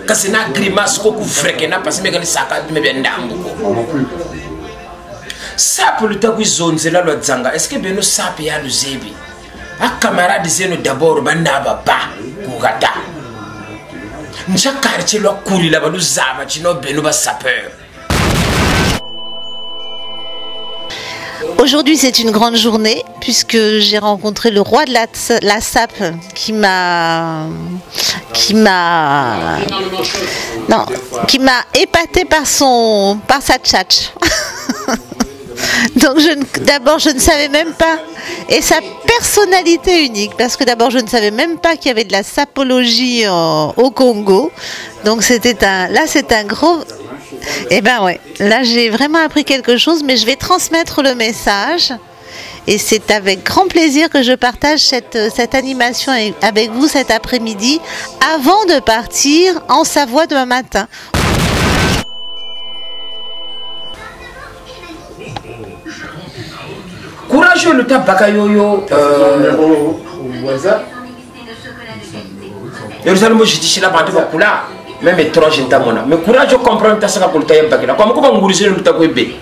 kasi na grimace ko ku freke na parce mekani saka me bien ndambo ko sapo lutaku izonzela lwa dzanga est-ce que beno sapi ya luzebi a camarade zeno d'abord banaba ba kugata nja quartier lwa kuli la baluzama chino beno ba sapeur. Aujourd'hui, c'est une grande journée puisque j'ai rencontré le roi de la SAP qui m'a épaté par sa tchatch. Donc d'abord je ne savais même pas, et sa personnalité unique, parce que d'abord je ne savais même pas qu'il y avait de la sapologie au Congo. Donc c'est un gros... Eh ben ouais, là j'ai vraiment appris quelque chose, mais je vais transmettre le message. Et c'est avec grand plaisir que je partage cette animation avec vous cet après-midi, avant de partir en Savoie demain matin. Courageux le tabaka yoyo. Yerusalem je là bande bakula même étrange ntamona mais courage comprendre ta saka kulta yembakila comme ko bangurize le takwebe.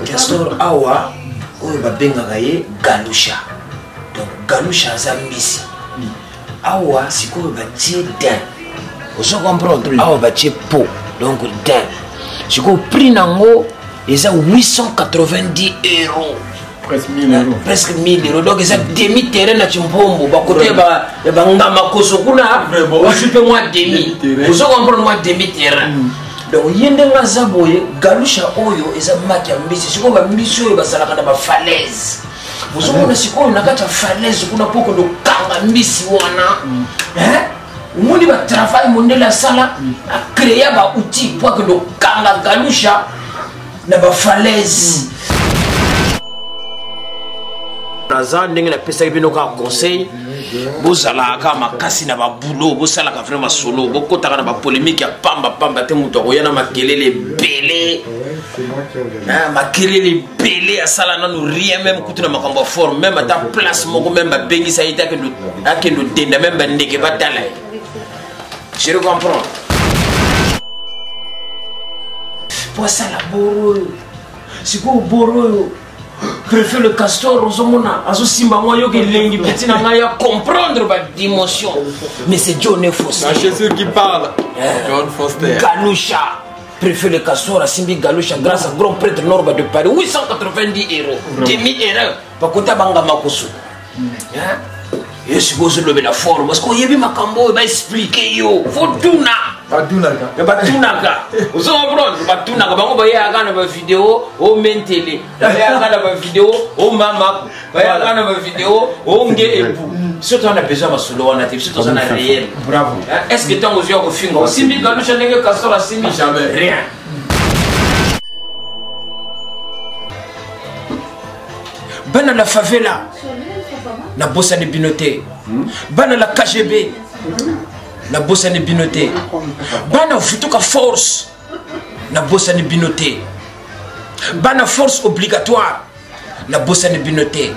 Castor awa oyo babenga ye galusha. Donc galusha za misi. Awa sikoyo batie din. Vous comprendre awa batie pot donc din. Sikoyo prix nango ils ont 890 €. Presque 1000 €. Presque 1000 €. Donc ils ont demi-terrain à Chimpombo. Côté Ngamakoso-kuna, on super moi demi. Vous comprenez moi demi-terrain. Donc il y a des zaboye, galusha oyo, ils ont marqué à Missi. C'est comme un mission, ils ont la falaise. Vous comprenez si on a une falaise, on a beaucoup de kanga Missi wana. Hein? On dit que travail mondial la salle a créé un outil pour que le kanga galusha na ba falaise. Naza ndenge na pesa bino ka conseil bozala ka makasi na ba boulot bosala ka vraiment solo bokota na ba polémique ya pamba te muto koyana makelele belé na makelele belé asala na no rien même kutuna makambo forme même ata place moko même ba bengi sa ita ke no denda même ba ndeke batala. Je comprends. Pour ça la boro si ko boro préfère le castor aux homona azo simba moi yo ke lengi petit na ngaya comprendre ba dimension mais c'est John Foster. C'est ceux qui parlent. John Foster. Galusha préfère le castor à Simbi Galusha grâce à grand prêtre Norba de Paris 890 €. Demi erreur pa kota banga makoso. Hein? Et si vous avez la forme parce qu'on y a vu makambo ba expliquer yo fotuna Batunaka. Batunaka. Vous comprenez? Batunaka. Bango ba ya kana ba vidéo au mentele. Ba ya kana ba vidéo au mama. Ba ya kana ba vidéo au nge époux. Surtout on a besoin de solo on a été surtout on a réel. Bravo. Est-ce que tant aux yeux au fingo Simbi Galusha nenge castor la Simbi jamais rien. Bana la favela. La bossa de binoté. Bana la KGB. La bossa de binoté. Bana futuka force. La bossa de binoté. Bana force obligatoire. La bossa de binoté.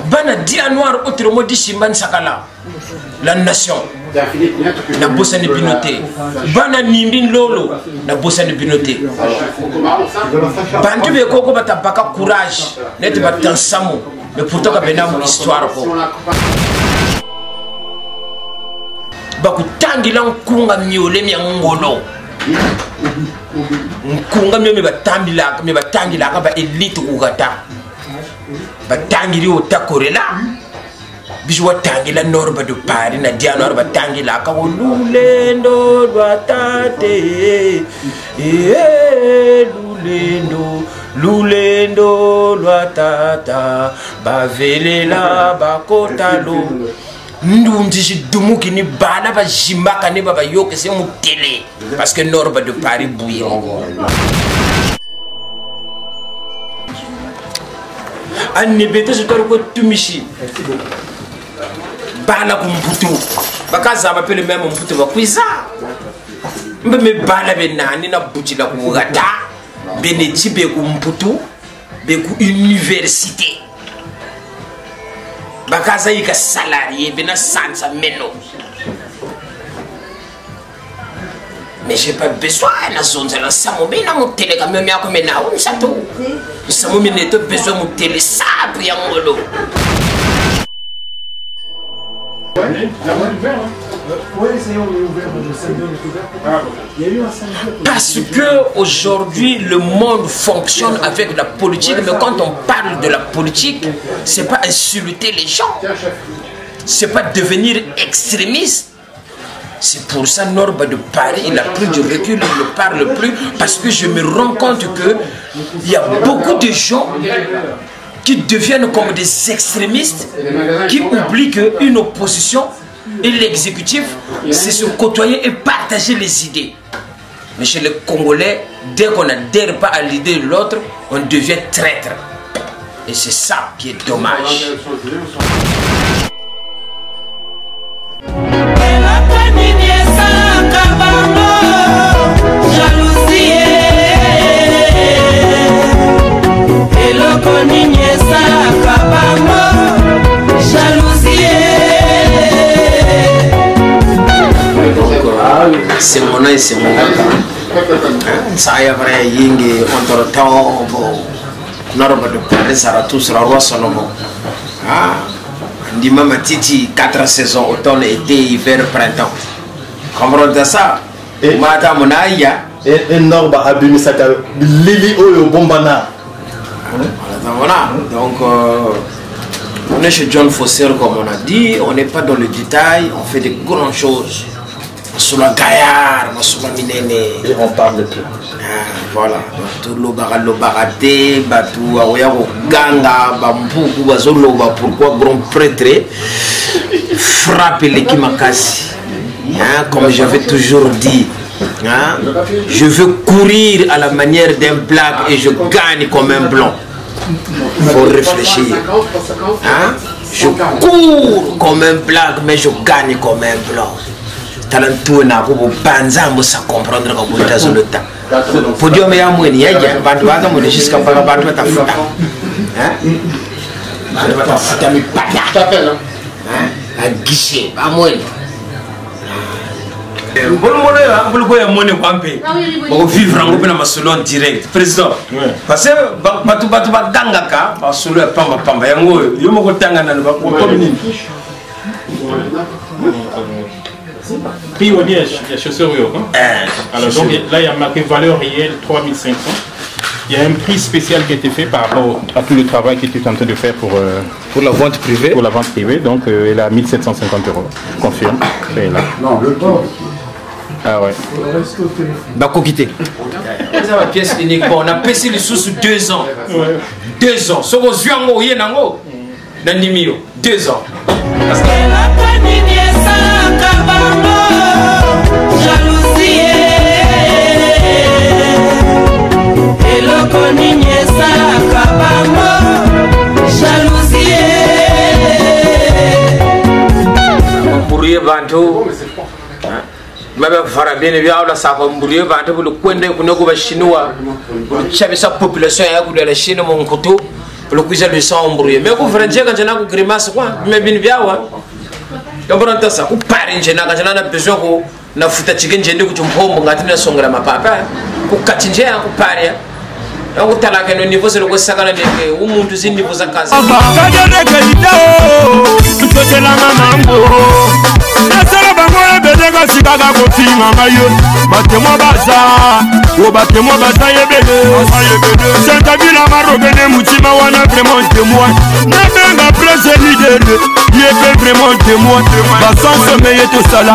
Bana dia noir autrement dit Simban Sakala. La nation. La bossa de binoté. Bana Nimbin Lolo. La bossa de binoté. Bantu be koko batapaka courage. Net batansamu. Mais pourtant ka benamu histoire ko. Bakutangira nkunga myole myangolo. Nkunga myome batangila ka ba elite kugata. Batangiri otakorela. Bisu watangila Norba de Paris na dia Norba tangila ka lulendo lwatate. Lulendo lwatata bavelela bakotalo ndunzi dumuki ni bana ba jimbaka ne baba yoke se mutele parce que Norba de Paris bouillé anni bete je ko tumishi bana kumputu bakaza ba pele même mputu ba kwiza mbeme bana be nani na butila kugata beneti be kumputu be ku université bakaza yika salarié bena sansa meno. Mais j'ai pas besoin de zone la samomé na mon télé quand même ya comme na on sato. Samomé ne te besoin mon télé ça pour ya ngolo. Parce que aujourd'hui le monde fonctionne avec la politique, mais quand on parle de la politique, c'est pas insulter les gens, c'est pas devenir extrémiste. C'est pour ça Norba de Paris, il a plus de recul, il ne parle plus, parce que je me rends compte que il y a beaucoup de gens qui deviennent comme des extrémistes, qui oublient qu'une opposition et l'exécutif, c'est se côtoyer et partager les idées. Mais chez les Congolais, dès qu'on n'adhère pas à l'idée de l'autre, on devient traître. Et c'est ça qui est dommage. C'est mon œil, c'est mon gars. Ça y est, vrai, yingi, entre temps, Norba de Paris, ça va tous la roi Salomon. Ndima Matiti, 4 saisons, automne, été, hiver, printemps. Comprenez ça? Madame Monaïa. Et Norba Abimisaka, Lili Oyo Bombana. Voilà, donc on est chez John Fosser comme on a dit, on n'est pas dans le détail, on fait de grandes choses. Sur la gaillard, sur la minene. Et on parle de tout. Voilà, tout le baraté, batou, aoyaro, ganga, bambou, bazoloba, pourquoi grand prêtre frappe les kimakasi. Comme j'avais toujours dit. Je veux courir à la manière d'un black et je gagne comme un blanc. Il faut réfléchir. Je cours comme un black mais je gagne comme un blanc. Talentou na pour banza mo sa comprendre comme vous êtes le temps. Podium ya mo ni ya bantu mo jusqu'à pas bantu ta futa. Bantu ta futa mi pata. A guichet pas moi. On vivre en solo en direct, président. Parce que batu ganga ka, solo pamba pamba yango yo moko tanga na ba ko tomini. Prix au liège, il y a chaussures alors donc là il y a marqué valeur réelle 3500. Il y a un prix spécial qui a été fait par rapport à tout le travail que tu es en train de faire pour la vente privée. Pour la vente privée, donc elle a 1750 €. Je confirme. C'est là. Non, le temps. Ah ouais. Bako quitter. La pièce uniquement. On a passé les sous 2 ans. 2 ans. Ce que je viens de nango. Nanimio. 2 ans. Parce que Mabel Farabine via la Savamburie, Vante pour le coin de Kunogo chinois, pour le sa population de la Chine, mon couteau, pour le cuisine de Sambourie. Mais vous ferez dire quand je n'ai pas grimace, mais bien via. Donc, on a ça, ou pas in Jena, quand on a besoin de la fouta chicken, j'ai dit que tu me prends mon gâteau son grand papa, ou Katinja, ou Paria. Donc, tu as la niveau, c'est le Sagana, ou Montuzin, niveau à casa. Sikaga kofinga mayo batemo baza o batemo baza yebele senta bila marobene mutima wana vraiment témoin na benga presse leader yebe vraiment témoin basan sommeil to sala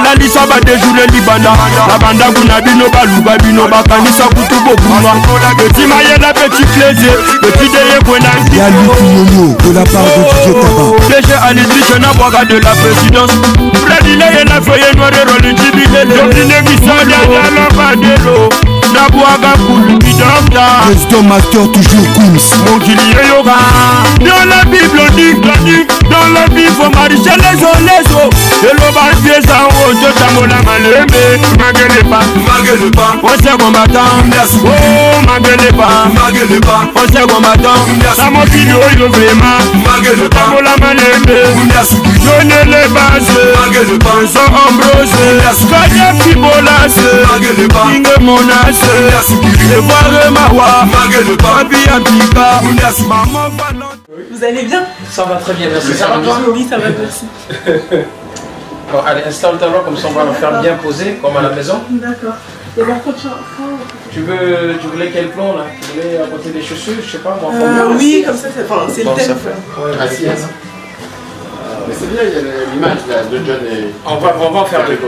la lisa ba déjouler libanda la banda kuna bino baluba bino bakanisa kutu bokuma petit mayela petit plaisir petit deye kwenda ya lukuyoyo de la part de DJ Taba DG Alidri na boga de la présidence Freddy leye la feuille noire rôle intimider le misali à la badelo na boga kulu bidonda Président Master toujours Queens mon kili yoga dans la Bible dit Dans la vie, faut marcher les os. Et le bal pieds en haut, je t'amola malembe. M'engueulez pas, on s'est combattant. Oh, m'engueulez pas, on s'est combattant. Ça m'a dit, oh, vraiment. Je t'amola malembe. Donnez les bases, ils sont embrosés. Kaya Fibolas, Inge Monas, et voir Mawa, Papi Antika, Maman Valente. Vous allez bien? Ça va très bien, merci. Ça va toi? Oui, ça va, merci. Bon, allez, installe-toi là, comme ça on va le faire bien poser, comme à la maison. D'accord. Et ben, Tu voulais quel plan là? Tu voulais à côté des chaussures, je sais pas moi. Oui, comme ça, c'est bon, le thème. Ça fait. Assise. Mais c'est bien, il y a l'image de John et... On va en faire deux.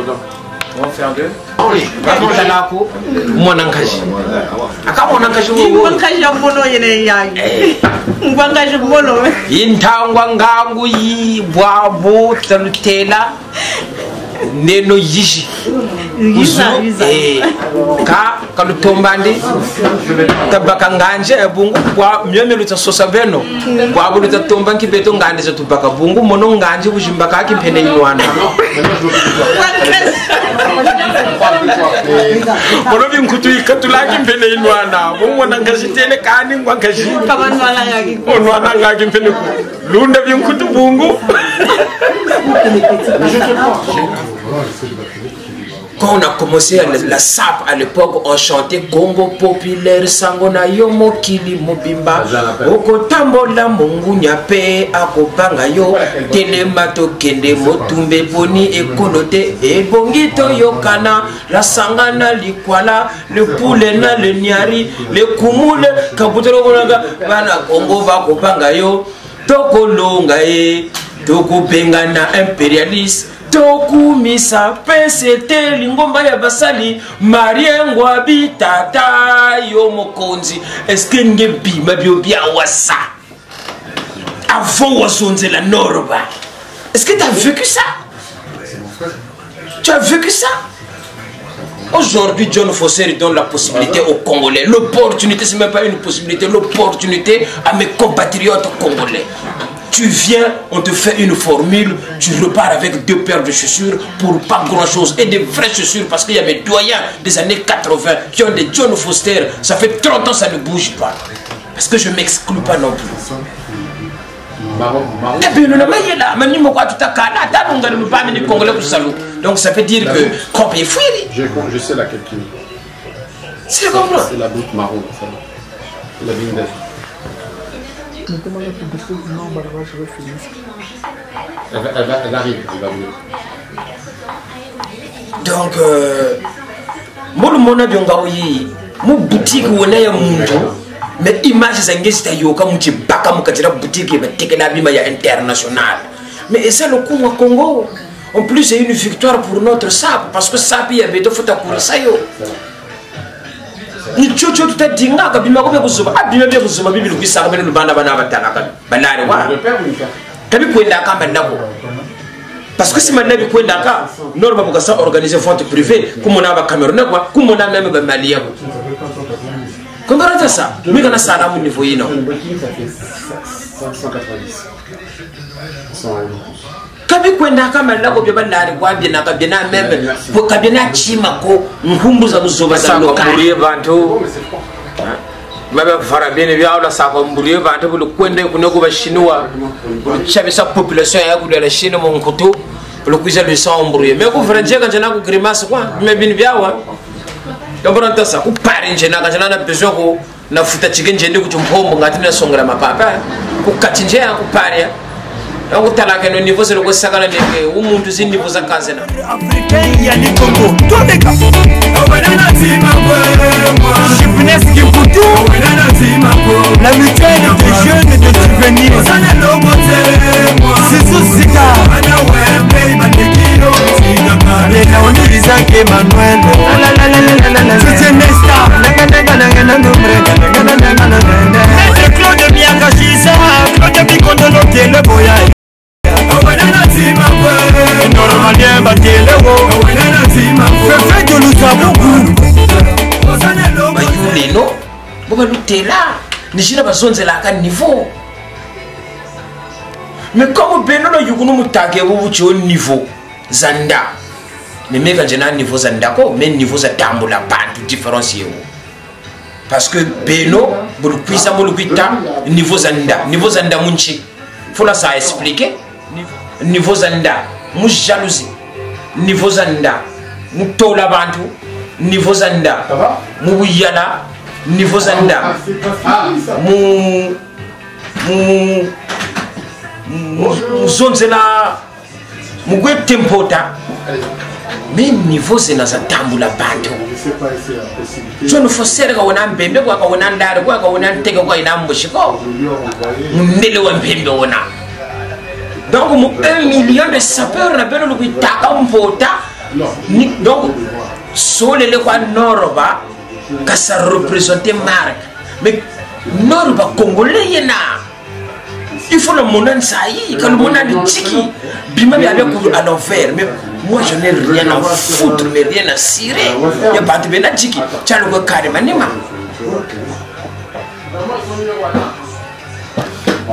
On va en faire deux. Oui, vraiment, j'ai la peau. Moi, on engage. Aka mon engage. Intangwa ngangu yi bwabo talutela neno yishi ka kalutombandi tabaka nganje bungu bwa myemelo tsa sosa beno bwa bulu tatomba kibeto ngande za tubaka bungu mono nganje bujimbaka kimpene inwana mono binkutu ikatula kimpene inwana bungu nangashitele kani ngwangashi kabanwala ngaki onwana ngaki mpene lunda binkutu bungu. Quand on a commencé la SAP à l'époque, on chantait Congo populaire, Sangona Yomo Kili Mobimba, Okotambola Mungu Nyape, Akopanga Yo, Telemato Kende Motumbe Boni et Konote, et Bongito Yokana, la Sangana Likwala, le Poulena, le Nyari, le Kumule, Kabutero Gonaga, Bana Congo va Kopanga Yo, Toko Longae, Toko Bengana impérialiste. Toku misa pesete lingomba ya basali mariengwa bitata yo mokonzi. Est-ce que nge bima biobia wasa avant wasonze la norba? Est-ce que tu as vécu ça? Tu as vécu ça? Aujourd'hui, John Foster donne la possibilité aux Congolais. L'opportunité, c'est même pas une possibilité, l'opportunité à mes compatriotes congolais. Tu viens, on te fait une formule, tu repars avec 2 paires de chaussures pour pas grand chose. Et des vraies chaussures, parce qu'il y a mes doyens des années 80 qui ont des John Foster. Ça fait 30 ans, ça ne bouge pas. Parce que je ne m'exclus pas non plus. Donc ça veut dire que je sais laquelle qui. C'est le comprendre. C'est la boute marron, ça. La vigne elle arrive, elle va venir. Donc, mon boutique mais image zangesta yoka muti baka mukatira boutique batekela bima ya international. Mais ça le Congo. En plus c'est une victoire pour notre SAP parce que SAP ya beto fota kurisa yo. Ni chocho tutadinga kabima ko bekuzuba abima bekuzuba bibili kwisaka bene lubanda bana batalaka balare wa. Tabi kwenda kamba ndako. Parce que si maintenant il peut d'accord, nous allons organiser vente privée, comme on a ba Cameroun quoi, comme on a même ba Mali. Comment on fait ça? Mais quand ça à mon niveau non. 190. Kabi kwenda kama ndako bya balari kwa bya na kabya na même pour kabya na chima ko ngumbu za muzoba za lokali bantu. Baba fara bien bya ala sa ko mburiye bantu bulu kwenda kunoko ba chinois. Chabisa population ya kudala Chine mon koto. Le cuisine le sang embrouillé mais ko frère quand jana ko grimace quoi mais bin biawa donc on entend ça ko pare njena quand jana besoin ko na futa chicken njende ko tumpombo ngati na songela mapapa ko katinje ko pare donc talaka no niveau c'est ko sakala ndeke umuntu zindi niveau za kaze na africain ya ni Congo tondeka obanana tima moi chipnes qui futu obanana tima la mutuelle des jeunes de souvenirs sana lomote moi c'est sika ana wembe matekiro sika kale na oniriza ke Manuel la la la la la c'est nesta nanga nombre nanga Claude Miakashisa Claude Bikondo le boya normalien batelewo fait de nous beaucoup lelo boba lutela nishina bazonzela ka niveau mais comme Beno no yukunu mutage wuchi au niveau zanda mais meka jena niveau zanda ko mais niveau za tambula bantu différencier parce que Beno bulu kuisa bulu kuita niveau zanda munchi faut ça expliquer niveau zanda mu jalousie niveau zanda mu tola bantu niveau zanda mu yala niveau zanda mu zonzela mu gwe tempota même niveau zena za tambula bantu John Foster ka wona mbembe kwa ka wona ndare kwa ka wona nteke kwa ina mbushiko mmele wa mbembe wona donc mu 1 million de sapeurs na beno lu taka mpota donc solele kwa Noroba ka ça représenter marque mais Noroba congolais yena il faut le monan saï quand le monan de tiki bima bi avec à l'enfer mais moi je n'ai rien à foutre mais rien à cirer il y a pas de bena tiki tu as le carrément nima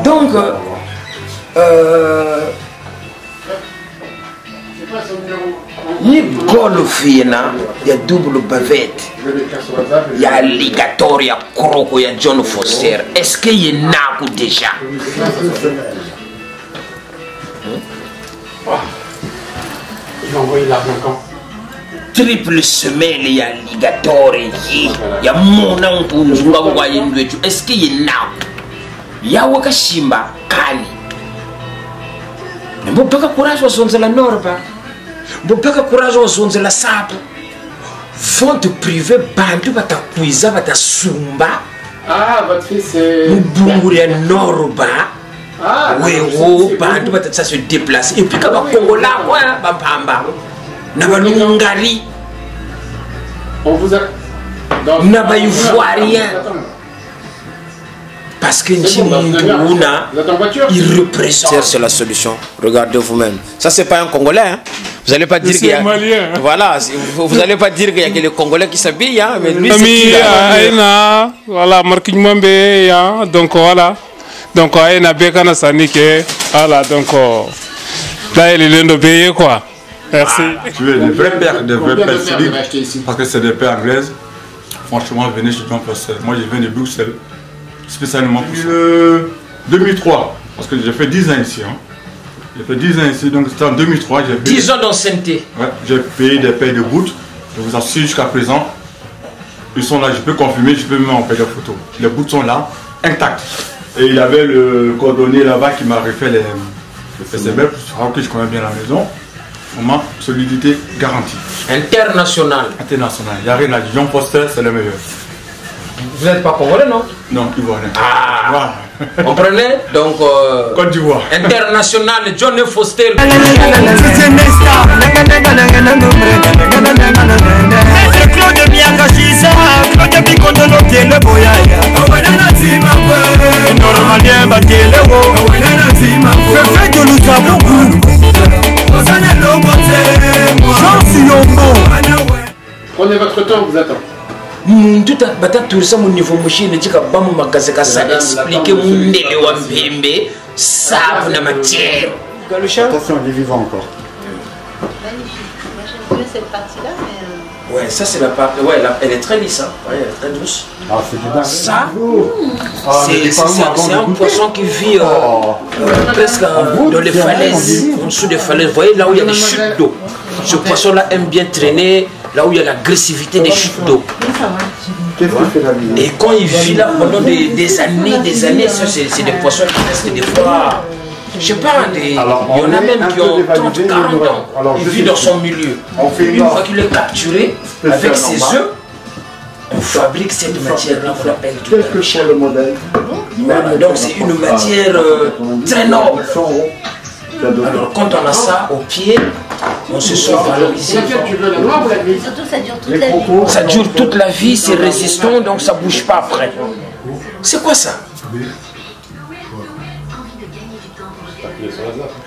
donc ni golfina ya double bavette ya alligator ya croco ya John Foster est-ce que y n'a déjà Ils ont envoyé l'argent quand? triple semelle ya alligator ya mona mpunzunga kwa yendwetu est-ce que y n'a ya wakashimba kani mbopaka courage wasonzela Norba mbopaka courage wasonzela Sapo font privé bantu batakuiza batasumba votre fils c'est mbunguri ya Norba wewo bantu batatsa se déplacer et puis ka bakongola kwa bapamba na balungari on vous a na baivoirien parce que il représente. C'est la solution. Regardez vous-même. Ça c'est pas un Congolais. Hein. Vous allez pas dire qu'il y a. Malien. Voilà. Vous allez pas dire qu'il y a que les Congolais qui s'habillent. Hein. Mais lui c'est voilà, marquing Mambe. Donc voilà. Donc Aïna Bekana Sanike. Voilà. Donc là il est l'un de payer quoi. Merci. Tu es des vrais pères parce que c'est des pères anglaises. Franchement, venez chez John Foster. Moi je viens de Bruxelles. Spécialement pour ça. 2003, parce que j'ai fait 10 ans ici. Hein. J'ai fait 10 ans ici, donc c'était en 2003. 10 ans d'ancienneté. Ouais, j'ai payé des payes de bout. Je vous assure, jusqu'à présent, ils sont là, je peux confirmer, je peux même en faire des photos. Les bouts sont là, intacts. Et il avait le coordonné là-bas qui m'a refait les SMS, que je connais bien la maison. Vraiment, solidité garantie. International. International. Il n'y a rien à dire. John Foster, c'est le meilleur. Vous n'êtes pas Congolais, non? Non, Ivoirien. Ah voilà. Comprenez? Donc, Côte d'Ivoire. International, John Foster. Prenez votre temps, on vous attend. Tout bata tourisa mon niveau moshi ne tika bamu makaseka sa expliquer mon ndele wa mbembe sape na matière. Attention, il est vivant encore. J'aime bien cette partie-là, mais... Ouais, ça c'est la partie. Ouais, elle est très lisse, hein. Ouais, elle est très douce. Ah, c'est du dingue. Ça, c'est un poisson qui vit presque dans les falaises, en dessous des falaises. Vous voyez là où il y a des chutes d'eau. Ce poisson-là aime bien traîner là où il y a l'agressivité des chutes d'eau. Qu'est-ce que fait la vie? Et quand il vit là pendant des années, ça c'est des poissons qui restent des fois, je sais pas, il y en a même qui ont 30, 40 ans. Il vit dans son milieu. Une fois qu'il est capturé, avec ses œufs, on fabrique cette matière-là qu'on appelle Qu'est-ce que le modèle? Voilà, donc c'est une matière très noble. Alors quand on a ça au pied, on se sent valorisé. Tu veux la noire ou la grise? Surtout, ça dure toute la vie. Ça dure toute la vie, c'est résistant, donc ça bouge pas après. C'est quoi ça?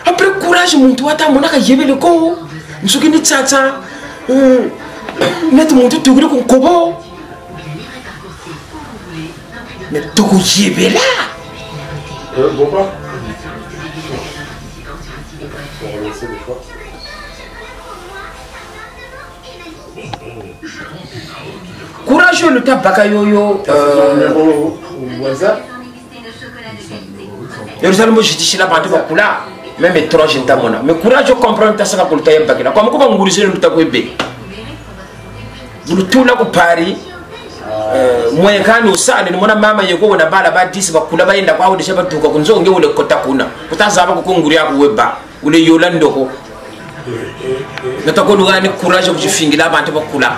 Après courage, mon toit, mon aka yebe le Congo. Nous sommes tata. Net mon tout le Congo. Mais tout yebe là. Bon pas. passer des fois. Courageux le tabaka yo. WhatsApp. Yerusalem je dis là bantu bakula même étrange ntamona mais courageux comprendre ta saka kulta yembakila comme ko ngurisi le takwebe bulutula ko Paris moye kanu sana ni mona mama yego na bala ba 10 bakula bayenda kwa udisha batuka kunzonge ule kota kuna utazaba ko nguri yako weba ule yolando ko natako lugani courage kujifingira abantu bakula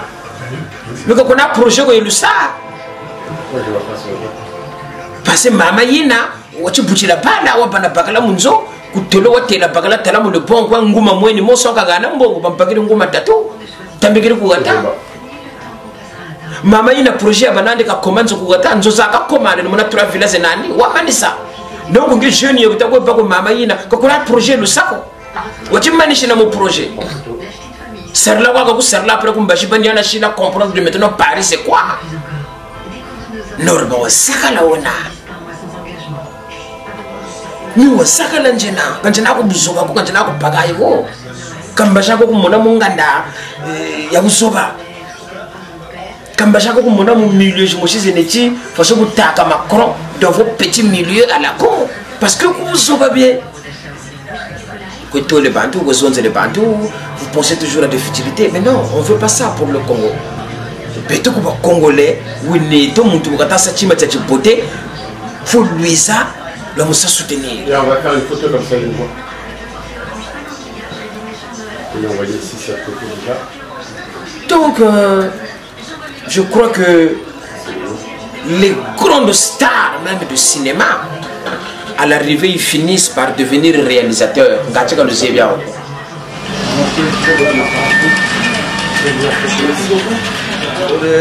luko kuna projet ko ilusa parce mama yina wachibuchila bala wabana bakala munzo kutolo watela bakala talamu le bon kwa nguma mweni mosoka gana mbongo bampakiri nguma tatu tambikiri kugata mama yina projet abanande ka komanzo kugata nzoza ka komande mona tura village nani wamanisa donc ngi jeune yo bitakwe bako mama yina ko kula projet lusako wachimanisha na mo projet serla kwa ko serla après kumbashi bandiana shila comprendre de maintenant Paris c'est quoi norba wasakala ona ni wasakala njena kanjena ko buzoba ko kanjena ko pagayi ko kambasha ko kumona munganda ya buzoba kambasha ko kumona mu milieu je moshize neti façon kutaka Macron dans vos petits milieux à la con parce que ku buzoba bien que tous les Bantous, vous êtes les Bantous, vous pensez toujours à des futilités, mais non, on ne veut pas ça pour le Congo. Peut-être que les Congolais, oui, tout le monde qui a sa chima tchatchi beauté, faut lui ça, l'homme ça soutenir. Et on va faire une photo comme ça, je vois. Et on va dire ici cette photo déjà. Donc, je crois que les grandes stars, même du cinéma, à l'arrivée, ils finissent par devenir réalisateurs.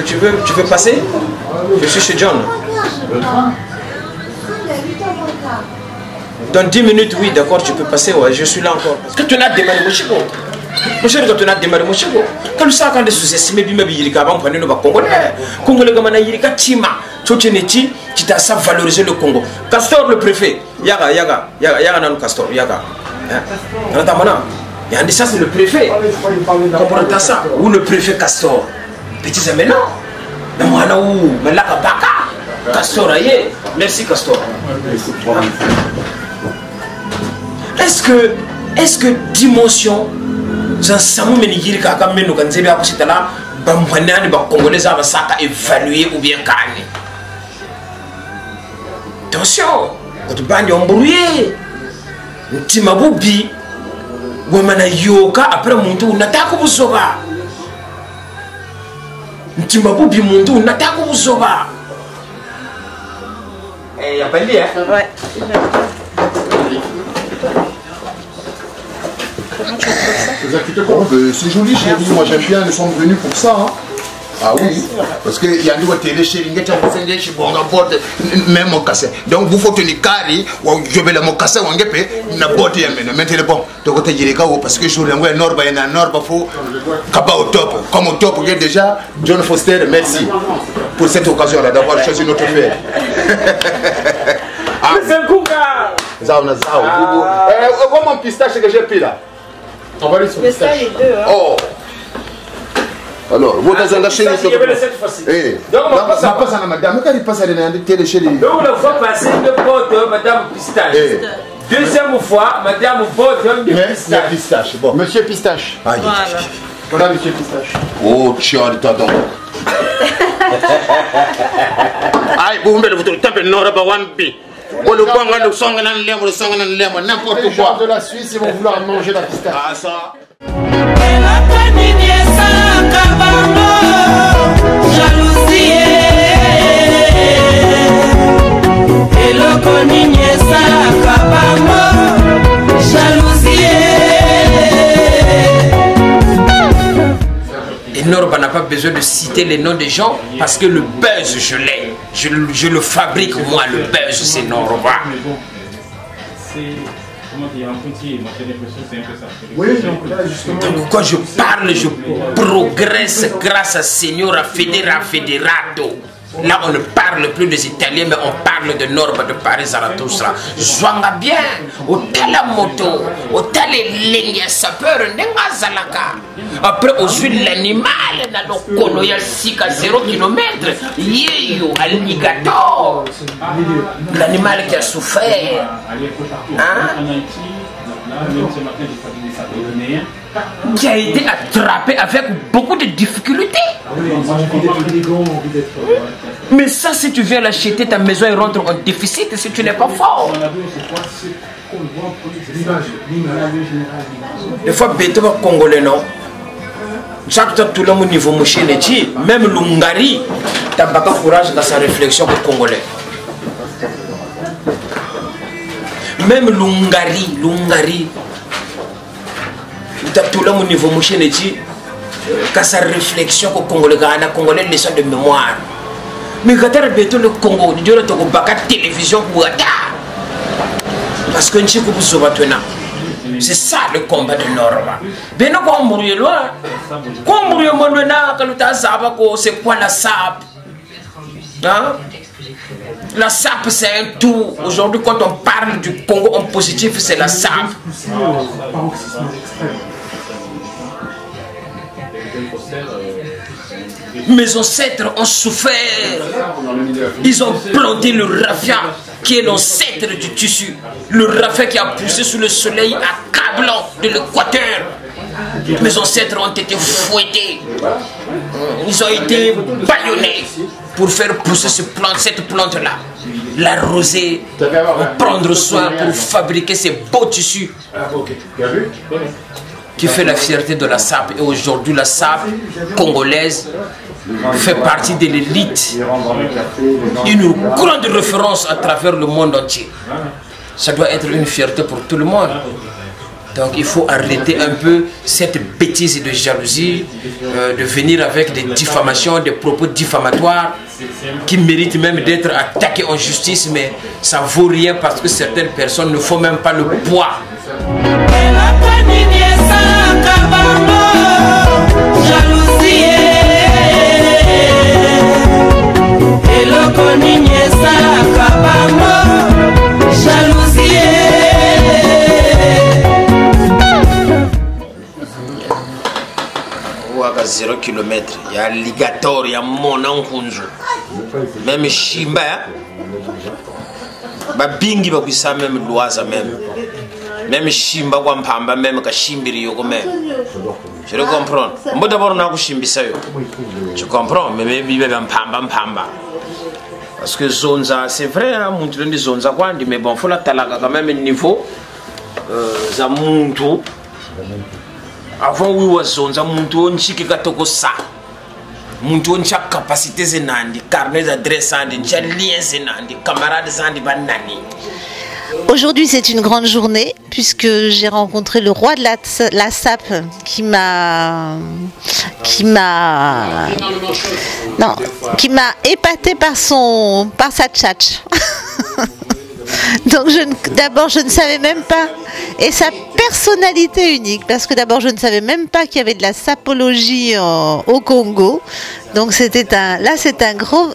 Tu veux passer? Je suis chez John. Dans 10 minutes, oui, d'accord, tu peux passer. Ouais, je suis là encore. Quand tu as démarré mon chico, mon cher, quand tu as démarré mon chico, quand tu sais quand tu sous-estimé, bima biyirika, avant de prendre le Congolais, Congolais comme un yirika tima, tu t'as ça valoriser le Congo. Castor le préfet, yaga nan Castor, yaga. Notamment, il y a un ça c'est le préfet. Comprends ça? Ou le préfet Castor. Petit amis non. Mais moi là où, mais là baka. Castor aïe. Merci Castor. Est-ce que dimension ça samu menigiri kaka menu kanzebi akusitala bamwanani ba congolais aba saka évaluer ou bien kani. Attention, quand bandi embrouillé. Ntima bubi wamana yoka après muntu unataka kubuzoba. Ntima bubi muntu unataka kubuzoba. Y a pas lié hein? Ouais. C'est joli chérie, moi j'aime bien, nous sommes venus pour ça. Hein. Ah oui, parce qu'il y a une télé chérie, même mon cassé. Donc vous faut tenir carré, je vais le mon cassé, on va na botte maintenant bon. Donc tu dis parce que je suis un nord, il y a un nord, faut capa au top. Comme au top, il y a déjà John Foster, merci pour cette occasion là d'avoir choisi notre frère. C'est un coup là. Zao na zao. Comment pistache que j'ai pris là? On va aller sur pistache. Oh. Alors, vous avez un chéri sur le eh. Donc, ma passe à madame, quand il passe à la télé chéri. Donc, la fois passée, le pote, madame pistache. Deuxième fois, madame pote, pistache. Pistache, bon. Monsieur Pistache. Aïe. Voilà, monsieur Pistache. Oh, tiens, t'adore. Aïe, vous me tapez Nora Bawampi. Le n'importe quoi. Les gens de la Suisse, ils vont vouloir manger la pistache. Ah, ça. Et Norba n'a pas besoin de citer les noms des gens parce que le buzz, je l'ai. Je le fabrique moi, le buzz, c'est Norba. Comment dire, en pointillé, moi j'ai l'impression que c'est un peu ça. Oui, justement. Donc quand je parle, je progresse grâce à Signora Federato. Là, on ne parle plus des Italiens, mais on parle de Norba de Paris Zarathustra. Zwanga bien, au talamoto, au talé sapeur, n'enga zalaka. Après, on suit l'animal dans le colo, il y a 6 à 0 km. Yeyo, alligator. L'animal qui a souffert. Hein? Qui a été attrapé avec beaucoup de difficultés. Mais ça, si tu viens l'acheter, ta maison elle rentre en déficit si tu n'es pas fort. Des fois, béto congolais, non? Chaque fois, tout le monde niveau mouché, même l'Hongrie, tu n'as pas courage dans sa réflexion pour congolais. Même l'Hongrie, tout le monde niveau mouché, qu'à sa réflexion pour congolais, un congolais leçon de mémoire. Mais quand tu as le Congo, tu as la télévision pour parce que c'est ça le combat de Norba. Ben c'est quoi la SAP? Hein? La SAP c'est un tout. Aujourd'hui quand on parle du Congo en positif, c'est la SAP. Mes ancêtres ont souffert. Ils ont planté le raffia qui est l'ancêtre du tissu. Le raffia qui a poussé sous le soleil accablant de l'équateur. Mes ancêtres ont été fouettés. Ils ont été bâillonnés pour faire pousser cette plante-là. L'arroser, prendre soin pour fabriquer ces beaux tissus qui fait la fierté de la SAP. Et aujourd'hui, la SAP congolaise fait partie de l'élite, une grande référence à travers le monde entier. Ça doit être une fierté pour tout le monde. Donc il faut arrêter un peu cette bêtise de jalousie, de venir avec des diffamations, des propos diffamatoires qui méritent même d'être attaqués en justice, mais ça ne vaut rien parce que certaines personnes ne font même pas le poids. À 0 km, il y a alligator, il y a monankunzu, même chimba, bingi bakuisa même loisa même chimba kwa mpamba même kashimbiri yoko même. Je le comprends. Moi d'abord na kushimbisa yo. Tu comprends, mais même bibe mpamba. Parce que zonza, c'est vrai, hein, montre des zonza quoi, mais bon, faut la talaka quand même niveau za muntu. Avant oui wazonza muntu onchiki katoko sa muntu oncha capacité zenandi carnet d'adresse andi lien zenandi camarades zandi banani. Aujourd'hui c'est une grande journée puisque j'ai rencontré le roi de la SAP qui m'a épaté par sa tchatch. Donc d'abord je ne savais même pas, et sa personnalité unique, parce que d'abord je ne savais même pas qu'il y avait de la sapologie au Congo. Donc c'est un gros,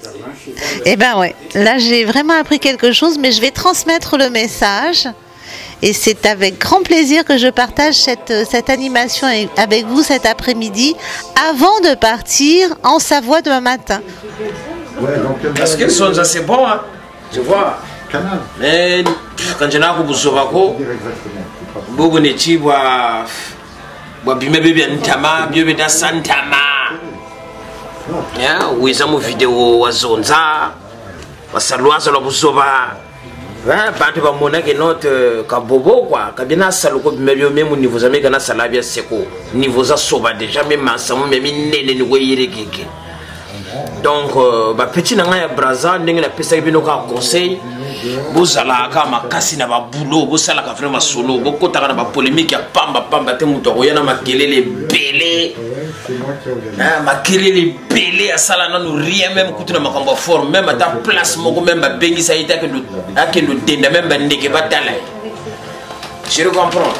et ben ouais, là j'ai vraiment appris quelque chose, mais je vais transmettre le message. Et c'est avec grand plaisir que je partage cette animation avec vous cet après-midi, avant de partir en Savoie demain matin. Parce que ça c'est bon, hein, tu vois. Mais quand je n'ai pas besoin beaucoup de chi bois bime bébé ntama bébé da santama ya wiza mu video wazonza wasalwaza lo busoba bantu ba mona ke note kabobo kwa kabina saluko bime même niveau za meka na salabia seko niveau za soba déjà même masamu même nene ni weyire keke. Donc ba petit nanga ya braza ndenge na pesa bino ka conseil bozala ka makasi na ba boulot bosala ka vraiment solo bokota na ba polémique ya pamba te muto oyana makelele belé na makelele belé asala na no rien même kutuna makambo forme même ta place moko même ba bengi ça ita que no denda même ba ndeke batala. Je le comprends.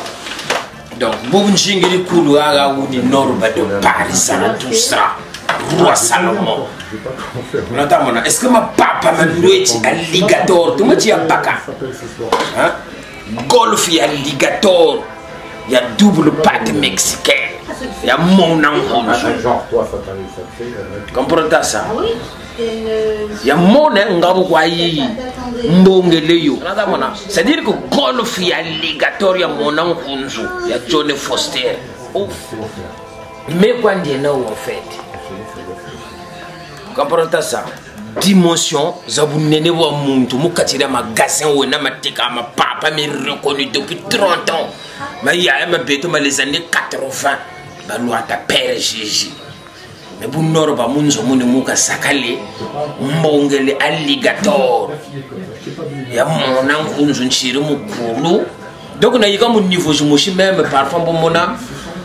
Donc bobu njingiri kulu aga uni Norba de Paris Zarathustra roi Salomon Est-ce que ma papa m'a loué alligator? Tu me dis à Baka. Golf, il y a alligator. Il y a double pâte mexicain. Il y a mon enfant. Comprenez ça? Il y a mon enfant. C'est-à-dire que golf, il y a alligator. Il y a mon enfant. Il y a John Foster. Mais quand il y a en fait. Comprenez ça? Dimension, zabu nene wa muntu mukatira magasin ou na matika ma papa me reconnu depuis 30 ans. Mais il y a les années 80. Bah loi ta père Gigi. Mais pour norba munzo mune muka sakale mbongele alligator. Ya mon ankunzu nchiri mukulu. Donc na yika mon niveau je moshi même parfois bon mona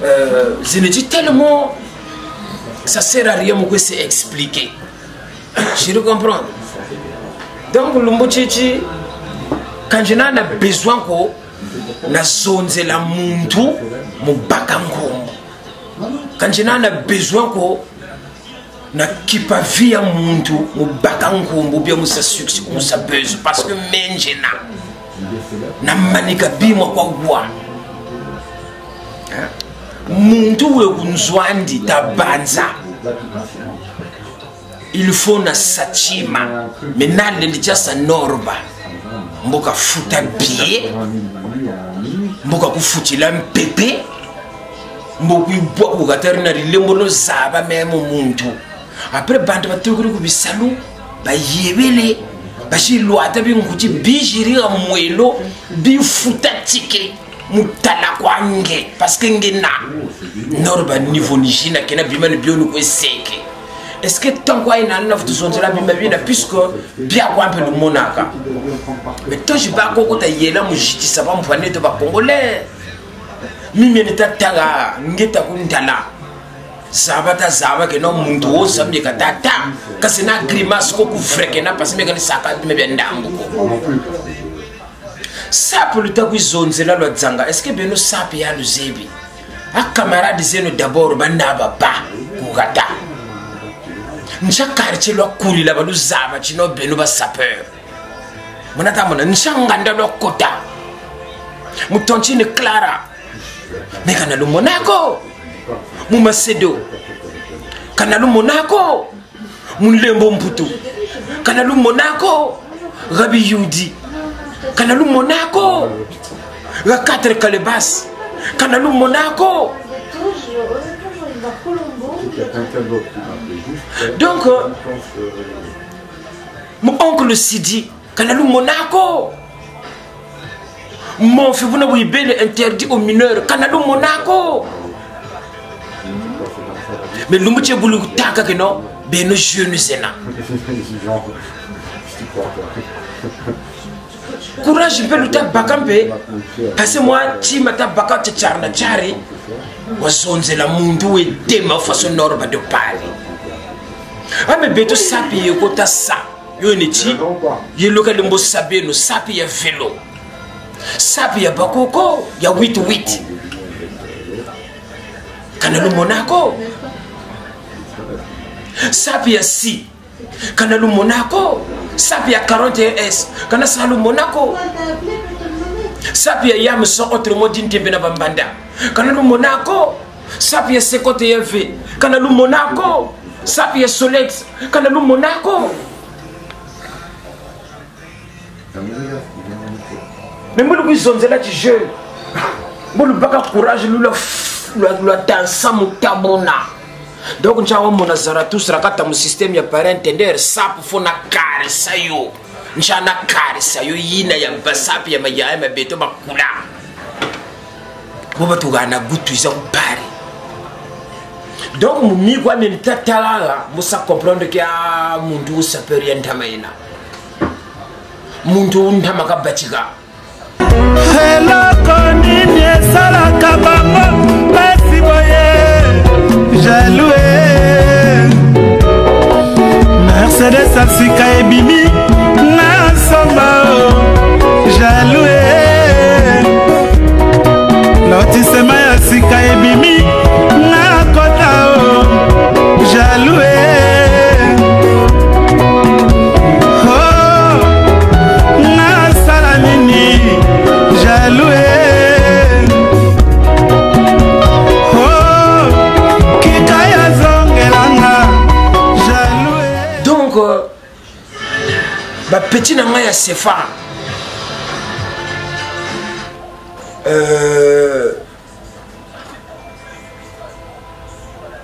je ne dis tellement ça sert à rien que c'est expliqué. Je le comprends. Donc le Chichi, quand je n'ai besoin que na zonze la muntu mu bakango. Quand je n'ai besoin que na kipa via muntu mu bakango ou bien mu sa succès ou sa buzz parce que menjena na manika bimo kwa gwa. Muntu we kunzwandi tabanza. Il faut na sachima maintenant le déjà sa norba mboka futa bié mboka kufutila mpepe mboku ibwa kukatarina rilembolo zaba memo muntu après bantu batukuri kubisalu bayebele bashilwata binguti bijiri amwelo bifuta tike mutala kwange parce que ngena norba niveau nijina kena bimane bionu ko seke. Est-ce que tant qu'il y a un autre zone de la Bible, puisque bien quoi un peu le monaka. Mais tant que je ne sais pas comment tu es là, je dis ça va me prendre de ma congolais. Mimi ne t'attara, n'geta kuntala. Sabata zaba que non mundo samedi katata. Kasi na grimace ko freke na parce que me saka me bien ndambo. Ça pour le temps que zone c'est là le zanga. Est-ce que beno sapi ya le zebi? A camarade zeno d'abord banda baba kugata. Ncha quartier lo kuli la balu zaba chino beno ba sapeur. Monata mona ncha nganda lo kota. Mutontine Clara. Mais kanalu Monaco. Mumacedo. Kanalu Monaco. Mulembo Mputu. Kanalu Monaco. Rabi Yudi. Kanalu Monaco. La 4 Calebas. Kanalu Monaco. Donc, mon oncle Sidi, Kanalou Monaco. Mon fils Bounabouibé interdit aux mineurs, Kanalou Monaco. Mais l'Oumoutia Boulou Taka que non, ben nos jeunes sénats. Courage, je peux le taper Bakampe. Parce que moi, Timata Bakata Charna Chari. Wazonze la mundu et dema façon norba de parler. Ah mais beto sapi yo kota sa yo neti ye loka lembo sabe no sapi ya vélo sapi ya bakoko ya 8-8 kana lu Monaco sapi ya si kana lu Monaco sapi ya 41S kana salu Monaco sapi ya yam so autrement dinte bena bambanda kana lu Monaco sapi ya 51V kana lu Monaco sapi ya Solex kana lu Monaco. Mais moi le zonze là tu jeune moi le baka courage le danser mon tabona donc on chawa mon Zarathustra kata mon système ya para entender ça pour fona kare sayo njana kare sayo yina ya basapi ya maya ma beto makula boba tugana gutu isa pare. Donc mon mi quoi même tatala musa comprendre que a mundu ça peut rien tamaina mundu ndamaka bachiga. Eloko nini esalaka bango pasi boye jaloux Mercedes asika ebimi na somba jaloux lotisema ya sika ebimi na kota jaloux petit na ngai ya sefa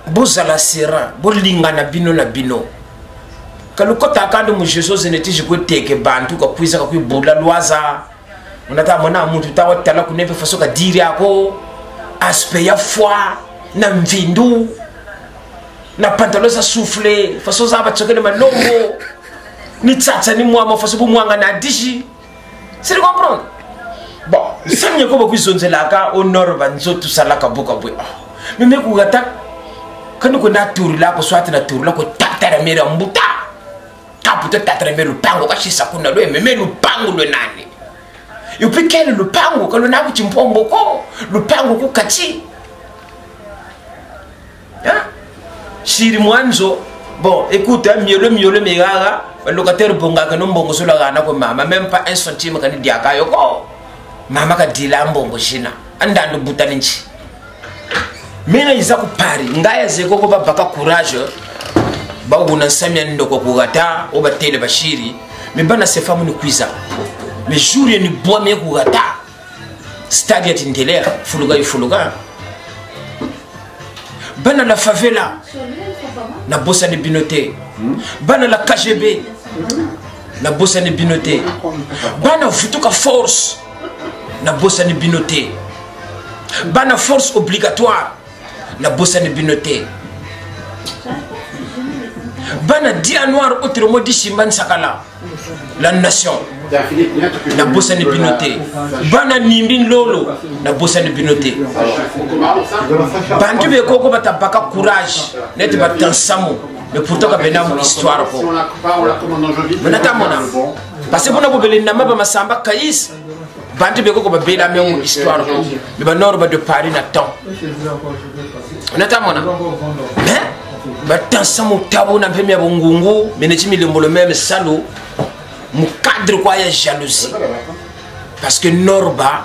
bozala sera bolingana bino na bino kalukota kandi mu Jesus neti jikoteke bantu ka puisa ka kuibula lwaza unata mona muntu tawa tala kunepe faso ka diri yako aspect ya foi na mvindu na pantalon sa souffler faso za batsokele malongo ni tsatsa ni mwama faso bu mwanga na dishi c'est de comprendre bon samye ko ba kuizonzela ka honor banzo tout ça la ka boka bwe meme ku gata kanu ko na turu la ko swati na turu la ko tatara mera mbuta kaputa tatara mera pango ka shisa kuna lo meme lu pango lo nani yupikele lu pango ka lo na ku chimpombo ko lu pango ku kati hein shiri mwanzo bon écoute miolo megaga le locataire bonga ka no mbongo so la gana ko mama même pas 1 centime ka ni diaka yoko mama ka dila mbongo shina andando butaninchi mina iza ku pari ngaya zeko ko babaka courage ba una samya ndoko kugata o batele bashiri me bana sefa mu kwiza me jour ni bois me kugata stade tindelea fuluga bana la favela na bossa de binoté bana la KGB na bossa de binoté bana futuka force na bossa de binoté bana force obligatoire na bossa de binoté bana dia noir autrement dit Shimban Sakala la nation na bossa de binoté bana nimbin lolo na bossa de binoté bantu be koko batabaka courage net batansamu mais pourtant ka benam histoire ko menata mona parce que bona bobele na maba masamba kais bantu be koko babela même histoire ko mais ba nord ba de Paris na temps menata mona hein batansamu tabo na pemia bongungu meneti milembolo même salo mu cadre quoi ya jalousie parce que norba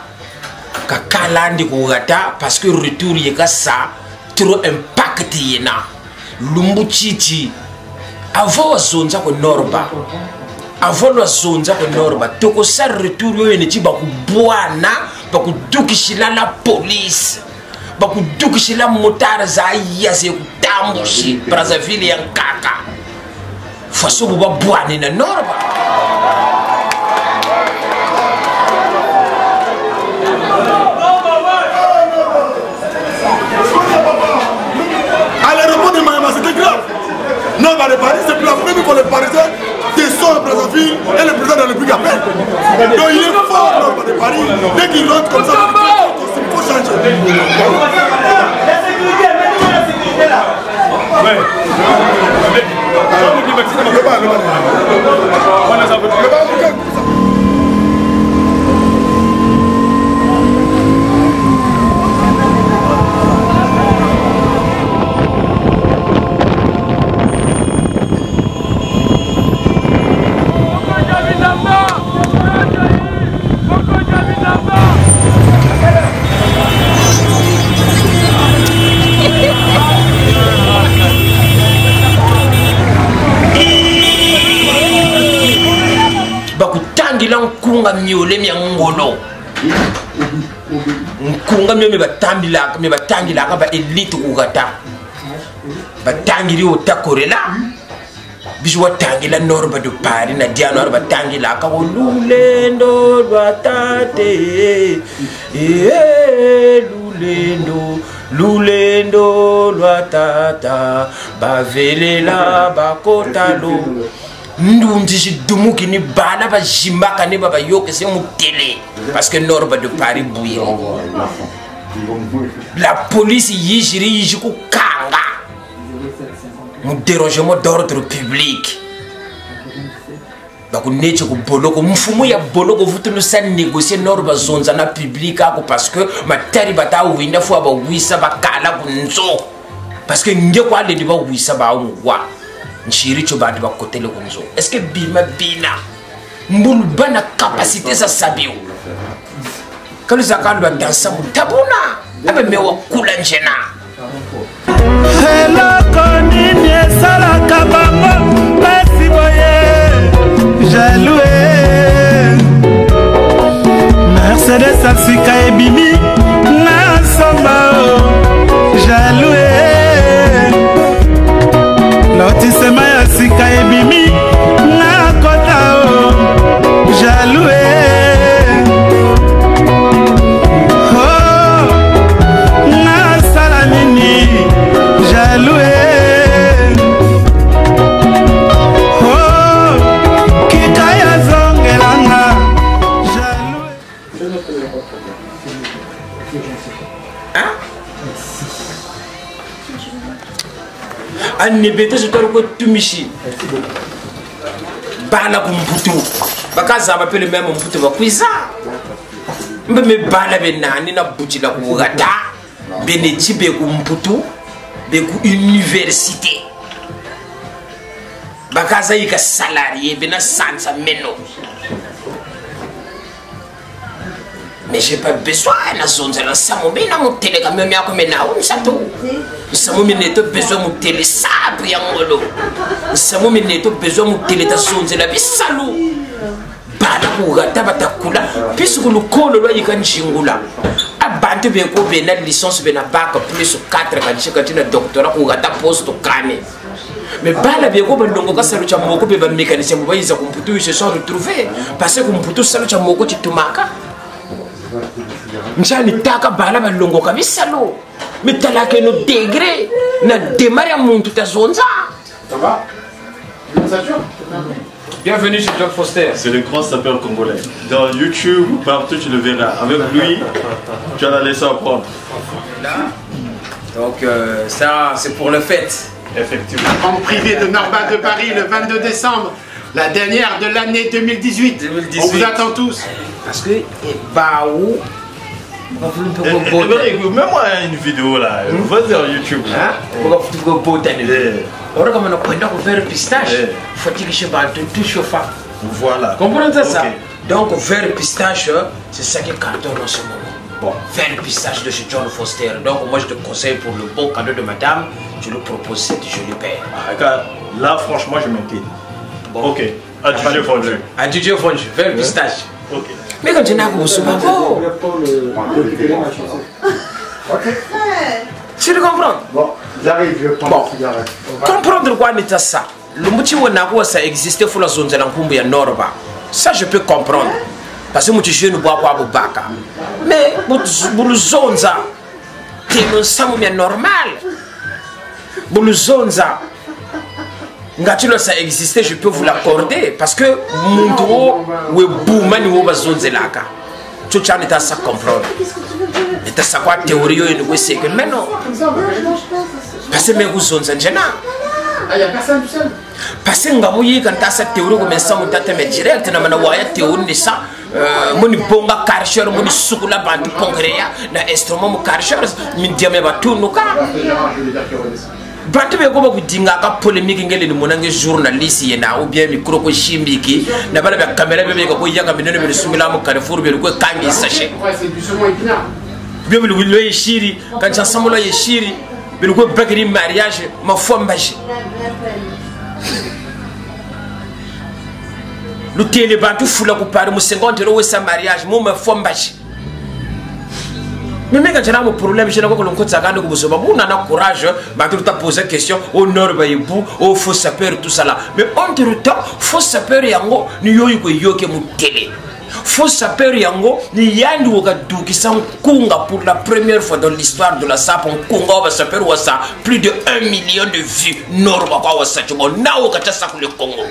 ka kalandi ko gata parce que retour yeka ça trop impact yena lumbu chichi avant zonza ko norba avant la zonza ko norba toko sa retour yo ene tiba ku bwana ba ku dukishila la police ba ku dukishila motar za yase ku tambushi Brazzaville ya kaka faso bu ba bwana na norba. Non, mais les Paris, c'est plus la première fois que les Parisiens descendent le Brazzaville et le président de la République appelle. Donc il est fort, non, les Paris. Dès qu'il rentre comme ça, il faut changer. La sécurité, mettez-moi la sécurité là. Ouais. Nkunga miole mi ngolo nkunga mi batangila ka ba elite kugata batangiri utakorela bisu watangila norba de Paris na dia norba tangila ka lulendo lwatate lulendo lwatata bavelela bakotalo ndunzi dumuki ni bana ba jimbaka ne baba yoke se mutele parce que norba de Paris bouillé la police yiji ku kanga mu dérangement d'ordre public ba ku neche ku boloko mfumu ya boloko vutunu sa négocier norba zonza na public ako parce que matari bata winda fo ba wisa ba kala kunzo parce que nge kwa le ba wisa ba ngwa nchiri cho bandi bakotele kunzo est-ce que bima bina mbulu bana capacité sa sabio kalu zakandwa dansa mutabuna abe mewa kula njena hello konini sala kabamba basi boye jaloux ya sika ebimi na somba jaloue lotissema ya sika ebimi na kota jaloue na sala nini jaloue anibete sotoro ko tumishi bala kumputu bakaza bapele meme mputu bakwiza mbeme bala benani na butila kugata beneji be kumputu be ku université bakaza yika salarié bena sansa meno. Mais j'ai pas besoin de zone de la samomé na mon télé comme mia comme na on sato samomé ne to besoin mon télé sabre ya ngolo samomé ne to besoin mon télé ta zone de la bisalu bala ku gata batakula puisque le kolo lo yika njingula abantu be ko be na licence be na bac plus 4 kan chika tina doctorat ku gata poste kane mais bala be ko bandongo ka salu cha moko be ba mécanicien bo yiza kumputu se sont retrouvés parce que kumputu salu cha moko titumaka njani taka bala balongo kabisa lo mitalake no degré na démarrer muntu tazonza. Ça va? Bienvenue chez John Foster. C'est le grand sapeur congolais. Dans YouTube, partout tu le verras. Avec lui, tu vas la laisser apprendre. Là. Donc ça c'est pour le fête. Effectivement. En privé de Norba de Paris le 22 décembre, la dernière de l'année 2018. On vous attend tous. Parce que Baou. Mets-moi une vidéo là, vas sur YouTube. Voilà. Comprenez ça? Donc, vers pistache, c'est ça qui cartonne en ce moment. Bon, vers pistache de chez John Foster. Donc, moi je te conseille pour le beau cadeau de madame, je le propose cette jolie paire. Là, franchement, je m'inquiète. Bon. Ok. Adieu Fonju. Adieu Fonju, vers pistache. Ok. Mais quand tu n'as pas tu le comprends? Bon, j'arrive, je prends la cigarette. Comprendre quoi n'est ça? Le motif où ça existait pour la zone de l'Ankumbu et Norba. Ça, je peux comprendre. Parce que moi, je ne bois pas Baka. Mais pour le zone, c'est normal. Pour le zone, ça existait, je peux vous l'accorder. Parce que Mundro ou Boumani ou Bazone Zelaka. Tu as ça comprendre. Et tu as ça quoi théorie et nous c'est que mais non. Parce que mes zones en général. Ah, il n'y a personne tout seul. Parce que ngabuyi quand tu as cette théorie comme ça, on t'a mais direct, na mana waya théorie de ça. Moni bonga karcher, moni sukula bantu concréa, na instrument mo karcher, mi diame ba tout nous ka. Bantu be ko ba kudinga ka polémique ngeli ni monange journaliste yena ou bien micro ko shimbiki na bala ba caméra be ko yaka binene be sumila mo Carrefour be ko kangi sachet. Ouais, c'est du saumon épinard. Bien le wilo yeshiri quand ça samola yeshiri be ko bakri mariage ma fombaji. Le télé bantu fula ko pare mo 50 € sa mariage mo ma fombaji. Mais quand j'ai un problème, je n'ai pas de courage, tu as posé question au nord, au faux sapeur, tout ça là. Mais entre temps, faux sapeur yango, nous yoke télé. Faux sapeur yango, ni yandu wakadu qui sont kunga pour la première fois dans l'histoire de la SAP, on kunga wa sapeur wa sa plus de 1 million de vues nord wa sa tu bon na wakata sa pour le Congo.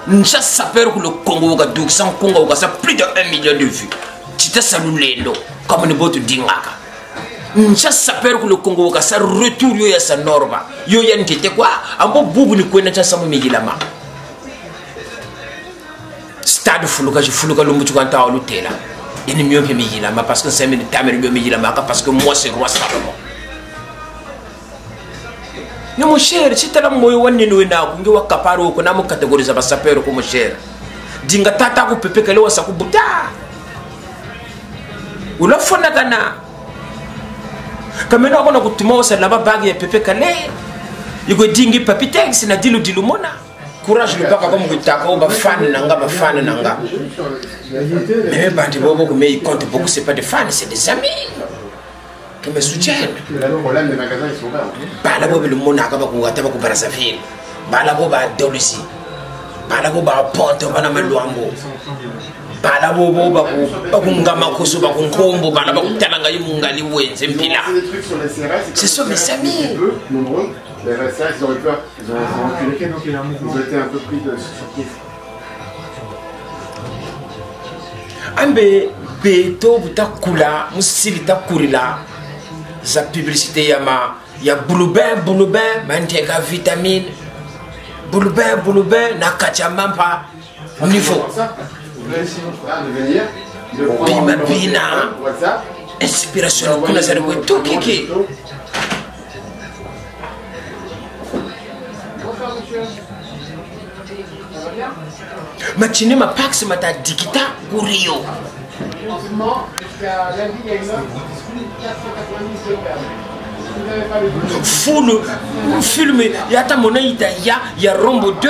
Ncha sapeur pour le Congo wakadu qui sont kunga wa sa plus de 1 million de vues. Tu te salues comme une botte d'ingaka. Ncha sapeur pour le Congo ka sa retour yo ya sa norba yo ya ntete quoi ambo bubu ni kwena cha samu migilama stade fuluka lo mutu kanta wa lutela ini miyo pe migilama parce que c'est une tamer miyo migilama parce que moi c'est roi Salomon. No mon cher si tala moyo wanne no na ku ngi wakaparo ko na mo categoriser ba sapeur ko mon cher dinga tata ko pepe kale wasa ku buta ulo fona kana kameno akona kutuma wasa laba bagi ya pepe kale yugo dingi papitex na dilu mona courage le baka comme Gutaka ou bafan nanga bafan nanga. Mais bandi bobo mais ils comptent beaucoup, c'est pas des fans, c'est des amis qui me soutiennent. Le problème des magasins ils sont ouverts. Bala bobo le monaka ba kungata ba kubara safiri. Bala bobo ba dolisi. Bala bobo ba ponte bana meluambo. Bala bobo ba kungama kusu ba kunkombo bala ba kutalanga yimungali wenze mpila. Ce sont mes amis. Nombreux. Les RSA, ils auraient peur. Ils ont été un peu pris de surprise. Ambe beto butakula musili takurila za publicité ya boulubin manteka vitamine boulubin na kachamampa niveau bima bina inspiration kuna zari wetu kiki Machine ma pax mata dikita kurio. Full film yata mona ya Rombo 2.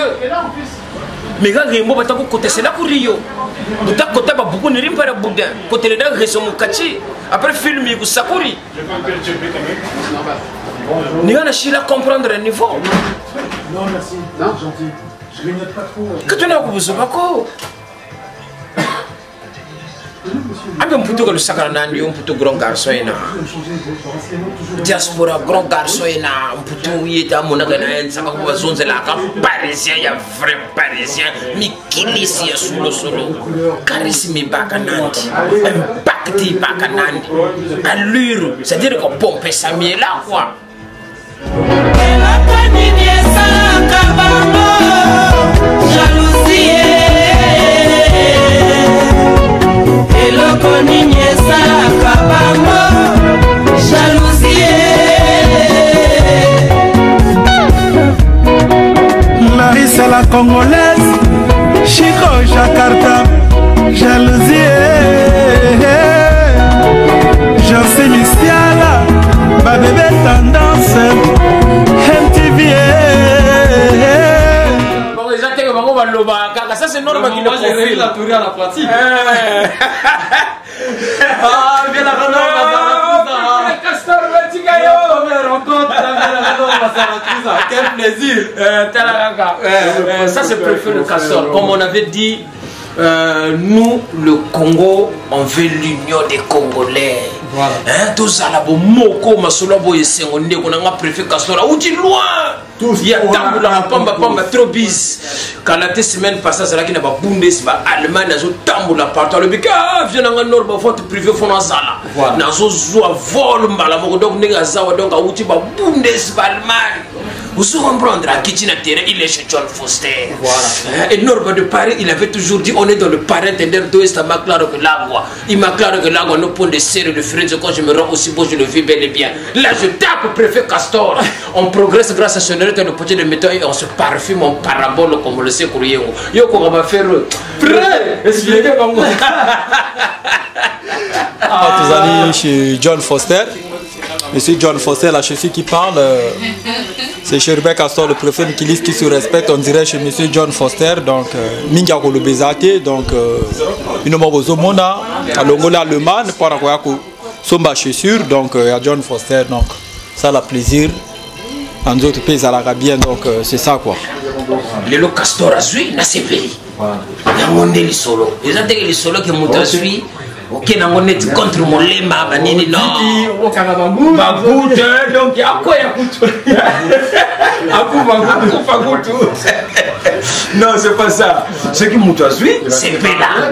Mais quand Rembo bata ko côté c'est là kurio. Buta côté ba buku ni rimpara boudin. Côté le da reso mukachi. Après film yi kusakuri. Ni on a chila comprendre le niveau. Non merci. Non gentil. Je grignote pas trop. Que tu n'as pas besoin quoi? Un plutôt que le sacranandi, un plutôt grand garçon et na diaspora grand garçon et na un plutôt y est à mon agana, ça va vous zone la parisien, il y a vrai parisien, mais qui ici sous le solo, charisme bacanandi, impacté bacanandi, allure, c'est-à-dire qu'on pompe sa miel là quoi. Larissa la congolaise, Chico Jakarta, jalousie. Jansi Mistiala, ma bébé tendance, MTV. Bon, les attaques vont va loba, car ça c'est normal qu'il le profile. La tournée à la pratique. Ah, bien la quel plaisir. Ça c'est préféré le castor. Comme on avait dit, nous le Congo, on veut l'union des Congolais. Voilà. Hein, tout ça là, moko masolo boye sengonde qu'on a préféré castor. Où tu loin? Il y a tant la pamba trop bis. Quand la semaine passée, c'est là qu'il n'y a pas Bundesliga, Allemagne, ils ont tant la partout. Le bec, viens dans un nord, faut privé fond en salle. Ils ont joué vol, donc n'est pas donc à outil Bundesliga Allemagne. Vous se comprendre à Kitchen terrain, il est chez John Foster. Voilà. Et Nord de Paris, il avait toujours dit on est dans le parrain tender d'Ouest à Maclaro que l'agua. Il m'a claro que l'agua nous pond des serres de fraises quand je me rends aussi beau, je le vis bel et bien. Là, je tape préfet Castor. On progresse grâce à ce nerf de potier de métal et on se parfume en parabole comme le sait courrier. Yo, qu'on va faire. Prêt! Expliquez-moi. Tous allés chez John Foster. Monsieur John Foster, la chaussure qui parle, c'est chez Rebecca Castor, le préfet Mikilis qui se respecte, on dirait chez Monsieur John Foster, donc Mingyako le Bezate, donc une mobozo mona, à l'ongola allemand, pour avoir somba chaussure, donc à John Foster, donc ça la plaisir, en d'autres pays à l'Arabien, donc c'est ça quoi. Le Castor a suivi, n'a pas payé. Il y a un monde les solo. Ils ont dit que les solos qui m'ont suivi. Ok, on est contre mon lema, banini non. Bagout, donc à quoi non, c'est pas ça. Ce qui m'ont suivi, c'est Bella.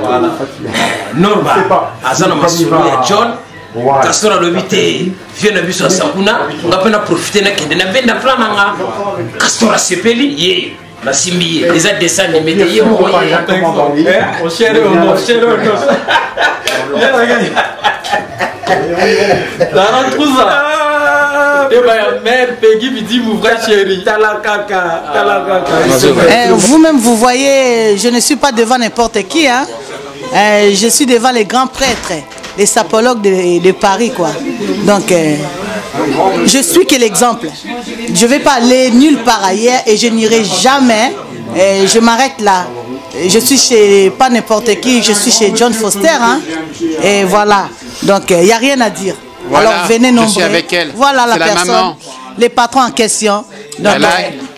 Norma, Azana Massoulou et John. Castor a l'obité, vient de Bissou Sakuna, on a pu profiter de la benne de Flamanga. Castor a sepeli, yé. La simbi, les a descendus, mais des yeux, on cherche, vous-même, vous voyez, je ne suis pas devant n'importe qui. Hein. Je suis devant les grands prêtres, les sapologues de Paris. Quoi. Donc, je suis que l'exemple. Je ne vais pas aller nulle part ailleurs et je n'irai jamais je m'arrête là. Je suis chez pas n'importe qui, je suis chez John Foster. Hein, et voilà. Donc, il n'y a rien à dire. Voilà, alors, venez nombreux. Je suis avec elle. Voilà la personne. Maman. Les patrons en question. Donc,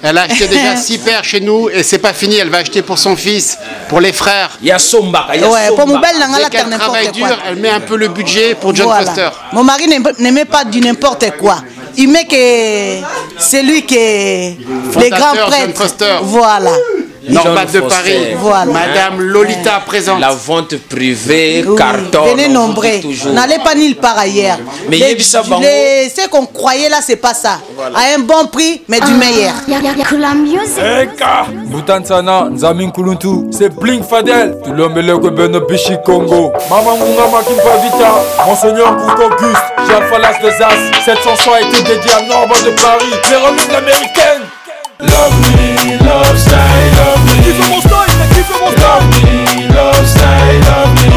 elle a acheté déjà 6 paires chez nous et c'est pas fini. Elle va acheter pour son fils, pour les frères. Il y a Somba. Pour mon belle Dès qu'elle travaille dur, elle met un peu le budget pour John Foster. Mon mari ne met pas du n'importe quoi. Il met que c'est lui qui est les grands prêtres. Voilà. Norbat de Paris, voilà. Madame Lolita présente. La vente privée, carton. Venez nombreux. N'allez pas nulle part ailleurs. Mais ce qu'on croyait là, c'est pas ça. Voilà. À un bon prix, mais du meilleur. Eka, Mutansana, Nzamin Kuluntu, c'est Blink Fadel. Tout l'homme est le Beno Bichi Congo. Maman Munga Makimpa Vita, Monseigneur Cook Auguste, Jean Falas de Zaz. Cette chanson a été dédiée à Norbat de Paris, les remises américaines. Love me, love style, love me. Keep it on style, keep it on style. Love me, love style, love me.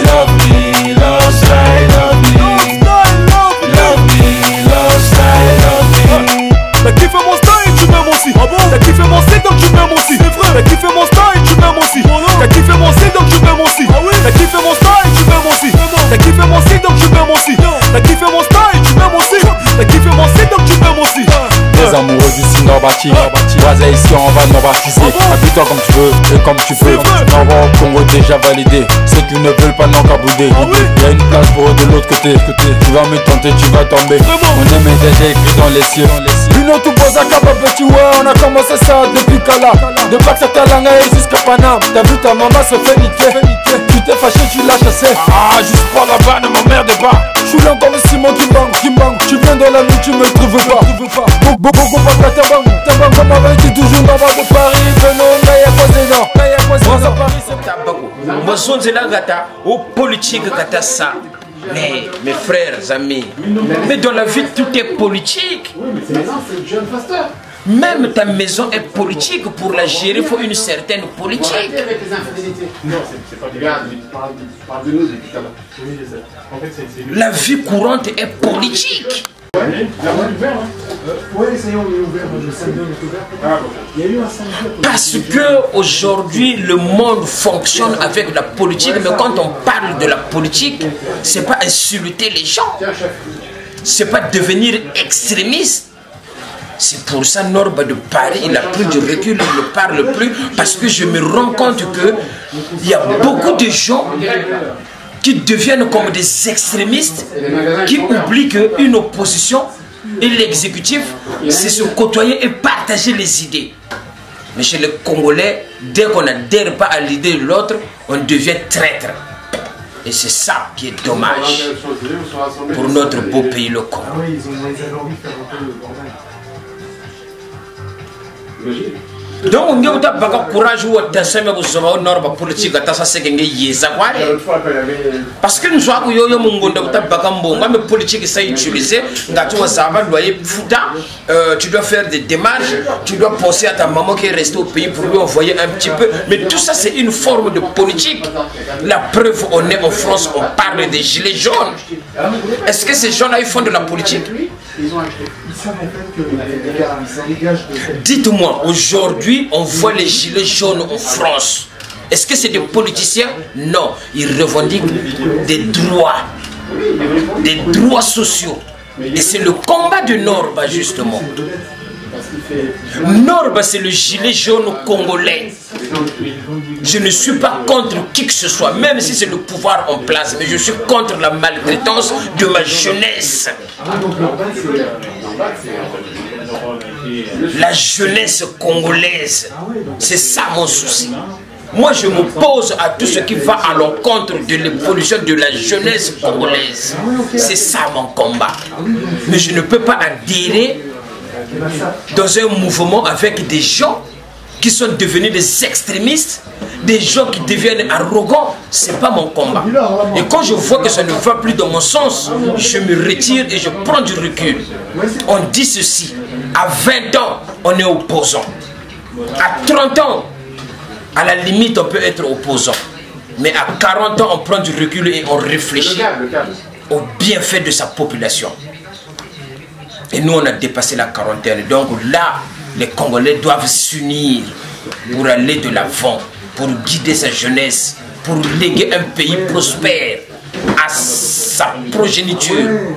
Love me, love style, love me. Love me, love style, love me. T'as kiffé mon style, tu m'aimes aussi. Ah bon? T'as kiffé mon style, donc tu m'aimes aussi. C'est vrai. T'as kiffé mon style, tu m'aimes aussi. T'as kiffé mon style, donc tu m'aimes aussi. Ah oui. T'as kiffé mon style, tu m'aimes aussi. T'as kiffé mon style, donc tu m'aimes aussi. T'as kiffé mon style, tu m'aimes aussi. T'as kiffé mon style, donc tu m'aimes aussi. Les amoureux du signe norbatique, vas-y ici on va normatiser. Habille-toi comme tu veux et comme tu peux. Norba au Congo déjà validé. Ceux qui ne veulent pas n'ont qu'à bouder. Il y a une place pour eux de l'autre côté. Tu vas me tenter, tu vas tomber. On aime déjà écrit dans les cieux. Une autre pose à Kaba petit, ouais, on a commencé ça depuis Kala. De Paxatalanga et jusqu'à Paname. T'as vu ta maman se fait niquer. Tu t'es fâché, tu l'as chassé. Ah, juste pour la vanne, ne m'emmerde pas. Je suis là comme le Simon Kimbang. Tu viens dans la nuit, tu me trouves pas. Beaucoup pas Tabang, comme avait dit toujours Norbat de Paris. Venons, mais y'a quoi c'est non. Y'a Paris, c'est Tabago. Moi, c'est là, gata, au politique, gata, ça. Mais, mes frères, amis, mais dans la vie, tout est politique. Oui, mais c'est John Foster. Même ta maison est politique. Pour la gérer, il faut une certaine politique. Avec les infidélités. Non, c'est pas grave. Tu parles de nous depuis tout à l'heure. En fait, c'est la vie courante est politique. La voie est ouverte, hein. Ouais, ça y est, on est ouvert. Le samedi, on est ouvert. Il y a eu un samedi. Parce que aujourd'hui, le monde fonctionne avec la politique, mais quand on parle de la politique, c'est pas insulter les gens, c'est pas devenir extrémiste. C'est pour ça Norbat de Paris, il a plus de recul, il ne parle plus, parce que je me rends compte que il y a beaucoup de gens qui deviennent comme des extrémistes, qui oublient qu'une opposition et l'exécutif, c'est se côtoyer et partager les idées. Mais chez les Congolais, dès qu'on n'adhère pas à l'idée de l'autre, on devient traître. Et c'est ça qui est dommage pour notre beau pays, le Congo. Donc on a pas courage ou attention au sommet Norba politique à ça c'est qu'il y a parce que nous sommes yo yo mungo ndota bakambo mais politique ça utilisé ngatu ça va loyer fouta tu dois faire des démarches, tu dois penser à ta maman qui est restée au pays pour lui envoyer un petit peu, mais tout ça c'est une forme de politique. La preuve, on est en France, on parle des gilets jaunes. Est-ce que ces gens-là ils font de la politique? Dites-moi, aujourd'hui, on voit les gilets jaunes en France. Est-ce que c'est des politiciens? Non, ils revendiquent des droits sociaux. Et c'est le combat de Norba, justement. Norba, c'est le gilet jaune congolais. Je ne suis pas contre qui que ce soit, même si c'est le pouvoir en place, mais je suis contre la maltraitance de ma jeunesse. La jeunesse congolaise, c'est ça mon souci. Moi je m'oppose à tout ce qui va à l'encontre de l'évolution de la jeunesse congolaise. C'est ça mon combat. Mais je ne peux pas adhérer dans un mouvement avec des gens qui sont devenus des extrémistes, des gens qui deviennent arrogants. C'est pas mon combat. Et quand je vois que ça ne va plus dans mon sens, je me retire et je prends du recul. On dit ceci: à 20 ans, on est opposant. À 30 ans, à la limite, on peut être opposant. Mais à 40 ans, on prend du recul et on réfléchit au bienfait de sa population. Et nous, on a dépassé la quarantaine. Donc là, les Congolais doivent s'unir pour aller de l'avant, pour guider sa jeunesse, pour léguer un pays prospère à sa progéniture.